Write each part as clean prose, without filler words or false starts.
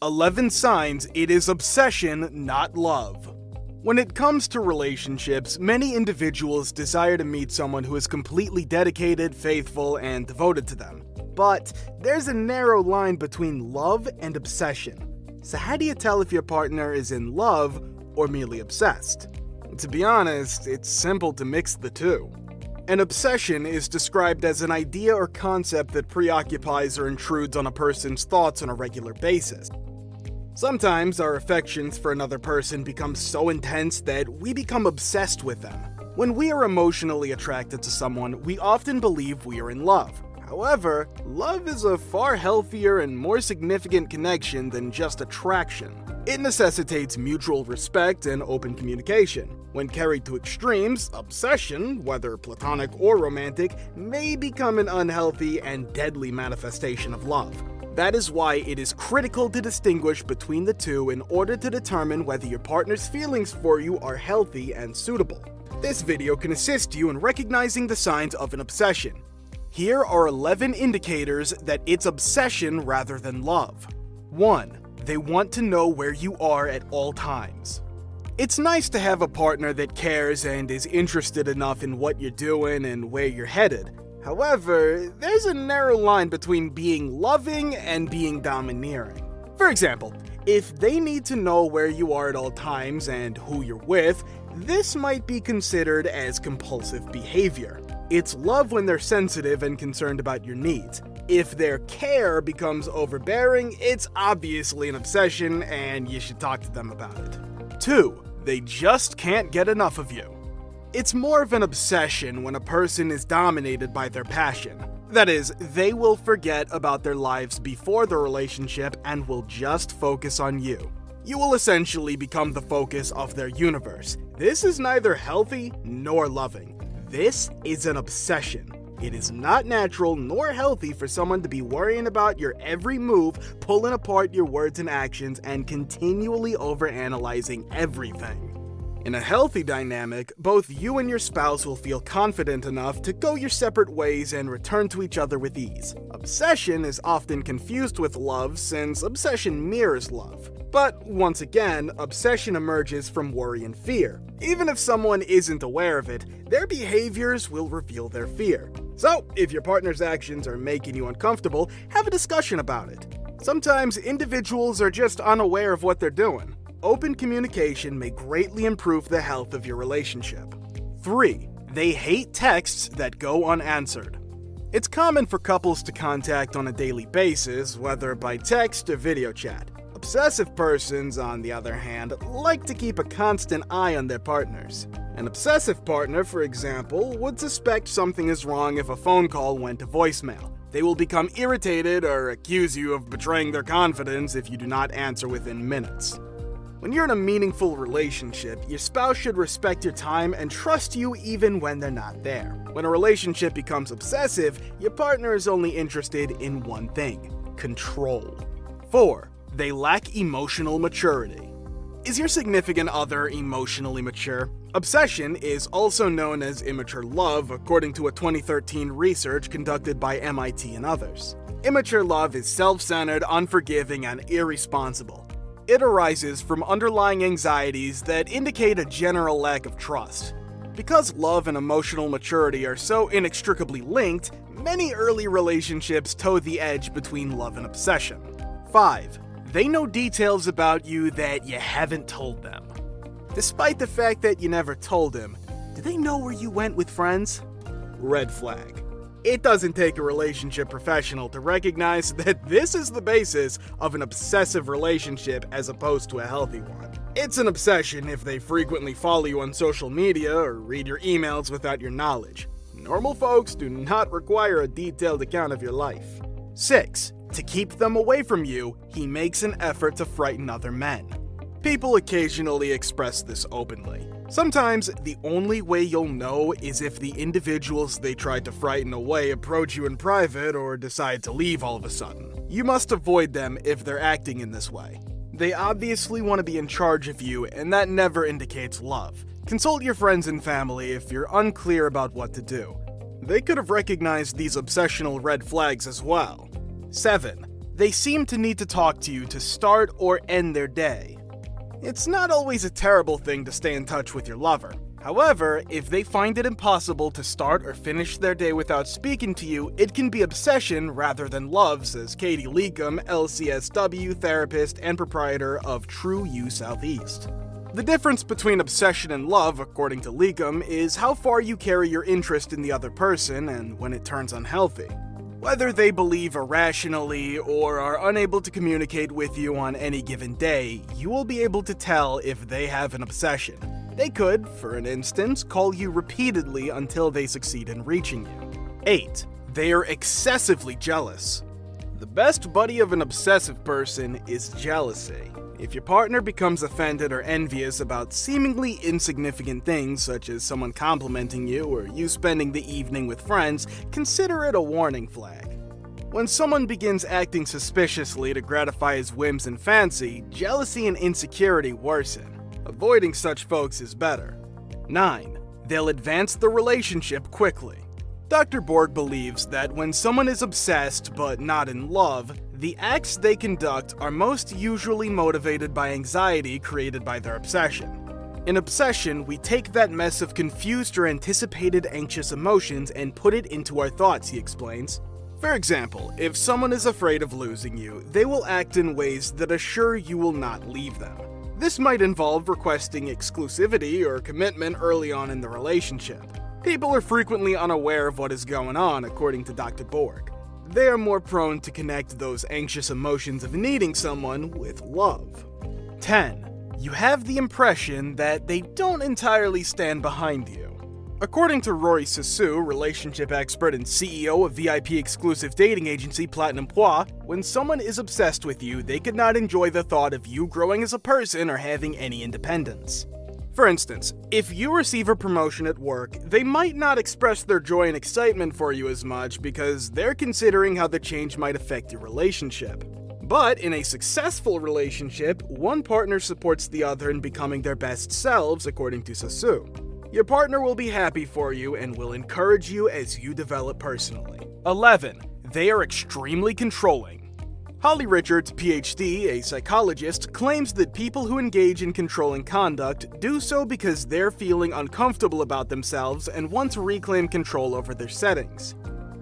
11 signs it is obsession, not love. When it comes to relationships, many individuals desire to meet someone who is completely dedicated, faithful, and devoted to them. But there's a narrow line between love and obsession. So how do you tell if your partner is in love or merely obsessed? To be honest, it's simple to mix the two. An obsession is described as an idea or concept that preoccupies or intrudes on a person's thoughts on a regular basis. Sometimes our affections for another person become so intense that we become obsessed with them. When we are emotionally attracted to someone, we often believe we are in love. However, love is a far healthier and more significant connection than just attraction. It necessitates mutual respect and open communication. When carried to extremes, obsession, whether platonic or romantic, may become an unhealthy and deadly manifestation of love. That is why it is critical to distinguish between the two in order to determine whether your partner's feelings for you are healthy and suitable. This video can assist you in recognizing the signs of an obsession. Here are 11 indicators that it's obsession rather than love. 1. They want to know where you are at all times. It's nice to have a partner that cares and is interested enough in what you're doing and where you're headed. However, there's a narrow line between being loving and being domineering. For example, if they need to know where you are at all times and who you're with, this might be considered as compulsive behavior. It's love when they're sensitive and concerned about your needs. If their care becomes overbearing, it's obviously an obsession and you should talk to them about it. 2. They just can't get enough of you. It's more of an obsession when a person is dominated by their passion. That is, they will forget about their lives before the relationship and will just focus on you. You will essentially become the focus of their universe. This is neither healthy nor loving. This is an obsession. It is not natural nor healthy for someone to be worrying about your every move, pulling apart your words and actions, and continually overanalyzing everything. In a healthy dynamic, both you and your spouse will feel confident enough to go your separate ways and return to each other with ease. Obsession is often confused with love since obsession mirrors love. But once again, obsession emerges from worry and fear. Even if someone isn't aware of it, their behaviors will reveal their fear. So, if your partner's actions are making you uncomfortable, have a discussion about it. Sometimes individuals are just unaware of what they're doing. Open communication may greatly improve the health of your relationship. 3. They hate texts that go unanswered. It's common for couples to contact on a daily basis, whether by text or video chat. Obsessive persons, on the other hand, like to keep a constant eye on their partners. An obsessive partner, for example, would suspect something is wrong if a phone call went to voicemail. They will become irritated or accuse you of betraying their confidence if you do not answer within minutes. When you're in a meaningful relationship, your spouse should respect your time and trust you even when they're not there. When a relationship becomes obsessive, your partner is only interested in one thing: control. 4. They lack emotional maturity. Is your significant other emotionally mature? Obsession is also known as immature love, according to a 2013 research conducted by MIT and others. Immature love is self-centered, unforgiving, and irresponsible. It arises from underlying anxieties that indicate a general lack of trust. Because love and emotional maturity are so inextricably linked, many early relationships toe the edge between love and obsession. 5. They know details about you that you haven't told them. Despite the fact that you never told them, do they know where you went with friends? Red flag. It doesn't take a relationship professional to recognize that this is the basis of an obsessive relationship as opposed to a healthy one. It's an obsession if they frequently follow you on social media or read your emails without your knowledge. Normal folks do not require a detailed account of your life. 6. To keep them away from you, he makes an effort to frighten other men. People occasionally express this openly. Sometimes, the only way you'll know is if the individuals they tried to frighten away approach you in private or decide to leave all of a sudden. You must avoid them if they're acting in this way. They obviously want to be in charge of you, and that never indicates love. Consult your friends and family if you're unclear about what to do. They could have recognized these obsessional red flags as well. 7. They seem to need to talk to you to start or end their day. It's not always a terrible thing to stay in touch with your lover. However, if they find it impossible to start or finish their day without speaking to you, it can be obsession rather than love, says Katie Leakum, LCSW therapist and proprietor of True You Southeast. The difference between obsession and love, according to Leakum, is how far you carry your interest in the other person and when it turns unhealthy. Whether they believe irrationally or are unable to communicate with you on any given day, you will be able to tell if they have an obsession. They could, for an instance, call you repeatedly until they succeed in reaching you. 8. They are excessively jealous. The best buddy of an obsessive person is jealousy. If your partner becomes offended or envious about seemingly insignificant things such as someone complimenting you or you spending the evening with friends, consider it a warning flag. When someone begins acting suspiciously to gratify his whims and fancy, jealousy and insecurity worsen. Avoiding such folks is better. 9. They'll advance the relationship quickly. Dr. Borg believes that when someone is obsessed but not in love, the acts they conduct are most usually motivated by anxiety created by their obsession. In obsession, we take that mess of confused or anticipated anxious emotions and put it into our thoughts, he explains. For example, if someone is afraid of losing you, they will act in ways that assure you will not leave them. This might involve requesting exclusivity or commitment early on in the relationship. People are frequently unaware of what is going on, according to Dr. Borg. They are more prone to connect those anxious emotions of needing someone with love. 10. You have the impression that they don't entirely stand behind you. According to Rory Sassu, relationship expert and CEO of VIP exclusive dating agency Platinum Pois, when someone is obsessed with you, they could not enjoy the thought of you growing as a person or having any independence. For instance, if you receive a promotion at work, they might not express their joy and excitement for you as much because they're considering how the change might affect your relationship. But in a successful relationship, one partner supports the other in becoming their best selves, according to Sassu. Your partner will be happy for you and will encourage you as you develop personally. 11. They are extremely controlling. Holly Richards, PhD, a psychologist, claims that people who engage in controlling conduct do so because they're feeling uncomfortable about themselves and want to reclaim control over their settings.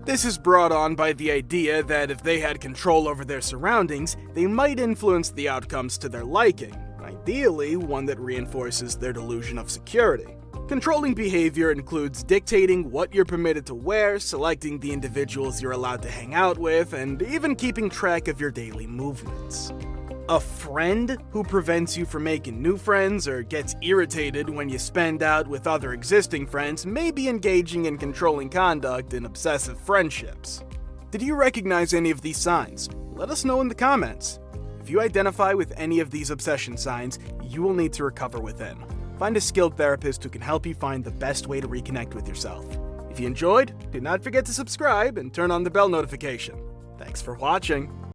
This is brought on by the idea that if they had control over their surroundings, they might influence the outcomes to their liking, ideally one that reinforces their delusion of security. Controlling behavior includes dictating what you're permitted to wear, selecting the individuals you're allowed to hang out with, and even keeping track of your daily movements. A friend who prevents you from making new friends or gets irritated when you spend out with other existing friends may be engaging in controlling conduct in obsessive friendships. Did you recognize any of these signs? Let us know in the comments. If you identify with any of these obsession signs, you will need to recover within. Find a skilled therapist who can help you find the best way to reconnect with yourself. If you enjoyed, do not forget to subscribe and turn on the bell notification. Thanks for watching.